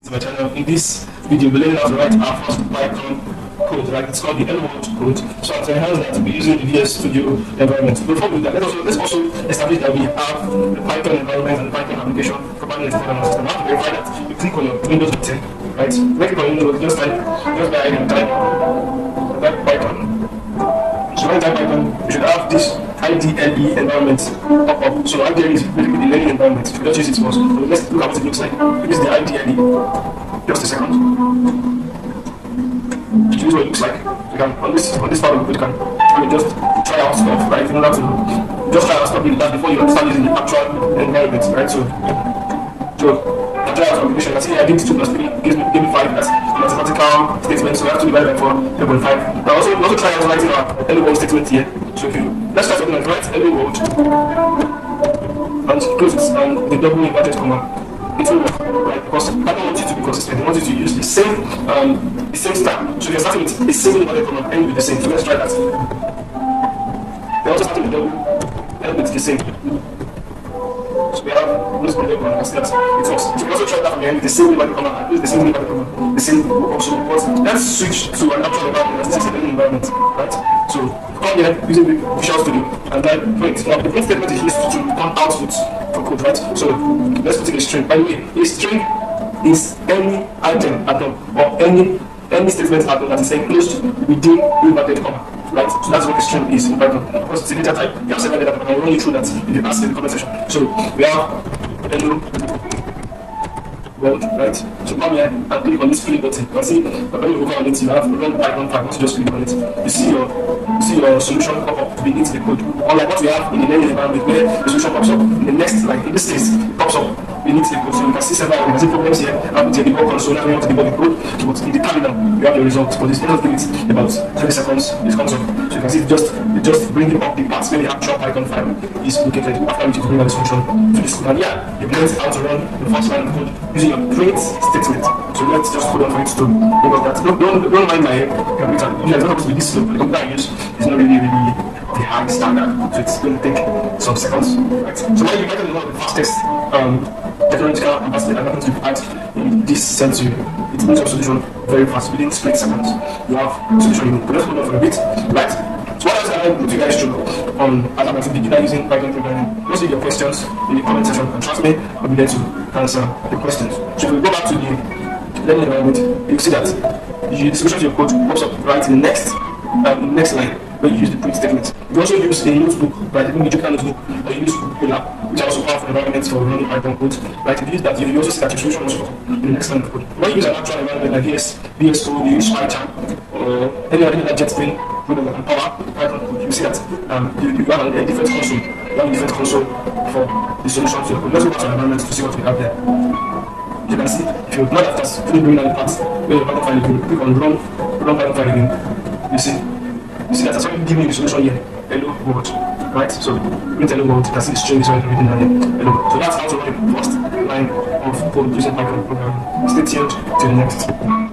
My channel. In this video, we're learning how to write our first Python code, right? It's called the Hello World code. So to enhance that, we'll be using the VS Studio environment. Before we do that, let's also establish that we have the Python environment and the Python application properly installed on our system. Now to verify that, you click on your Windows button, right? When you click on Windows, just type Python. So when you type Python, you should have this IDLE environment pop up. So IDLE is basically the learning environment. You just use it first. So let's look at what it looks like. This is the IDLE. Just a second. This is what it looks like. You can on this part of the code, you can just try out stuff, right? In order to just try out stuff in that before you start using the actual environment, right? So I try out application. I see I did 2 plus 3 give me 5. That's mathematical statement. So I have to divide by 4, 3.5. Now also try out writing our hello world statement here. So if you let's start with write hello world and close it and the double inverted comma. It will work, right? Because I don't want you to be consistent. I want you to use the same style. So you're starting with the single inverted comma and end with the same. So let's try that. They also start with the double, end with the same. So we have this inverted comma. It works. So we also try that from the end with the same inverted comma and use the same inverted comma. The same also works. Let's switch to an actual environment. This is a learning environment, right? So come here using the Visual Studio and type print. Now the print statement is used to return output for code, right? So let's put in a string. By the way, a string is any item at all or any statement at all that is enclosed within inverted comma, right? So that's what a string is in Python. Because it's a data type, you have several data types. I'll run you through that if you ask in the comment section. So we have hello world, right? So come here and click on this play button. You can see when you go on it, you have run Python 5. Once you just click on it, you see your solution pop up beneath the code. Unlike what we have in the learning environment where the solution pops up in the next, like in this case, it pops up beneath the code. So you can see several problems here. I have to debug console, now we want to debug the code. But in the terminal, you have the result. But it's going to give it about 20 seconds. It comes up. So you can see it just bringing up the parts where the actual Python file is located after which you bring out the solution to this code. And yeah, you've learned how to run the first line of code using your print statement. So let's just hold on for it to debug that. Don't mind my computer. Usually it's not supposed to be this slow. The computer I use is not really the high standard. So it's going to take some seconds. Right? So when you get one of the fastest technological advantages you've had in this century, it makes your solution very fast. Within split seconds, you have solution. Let's hold on for a bit. Right. So what else can I put you guys through as I'm beginner using Python programming? Just leave your questions in the comment section and trust me, I'll be there to answer the questions. So if we go back to the learning environment, you'll see that the solution to your code pops up right in the next line where you use the print statement. You also use a notebook, right? You can use a notebook or you use Colab, which are also powerful environments for running Python code. Right? If you use that, you also see that your solution also in the next line of code. When you use an actual environment like VS Code, you use PyCharm or any other JetSpring, and Power Python code, you see that you have a different console. You have a different console for the solution to your code. Let's go back to the environment to see what we have there. You can see, if you're not after fully bringing down the parts where your Python file is, you click on run Python file again. You see that that's why giving you the solution here. Hello world, right? So print hello world, you can see the string is already written down here. Hello. So that's how to run the first line of code using Python programming. Stay tuned till the next.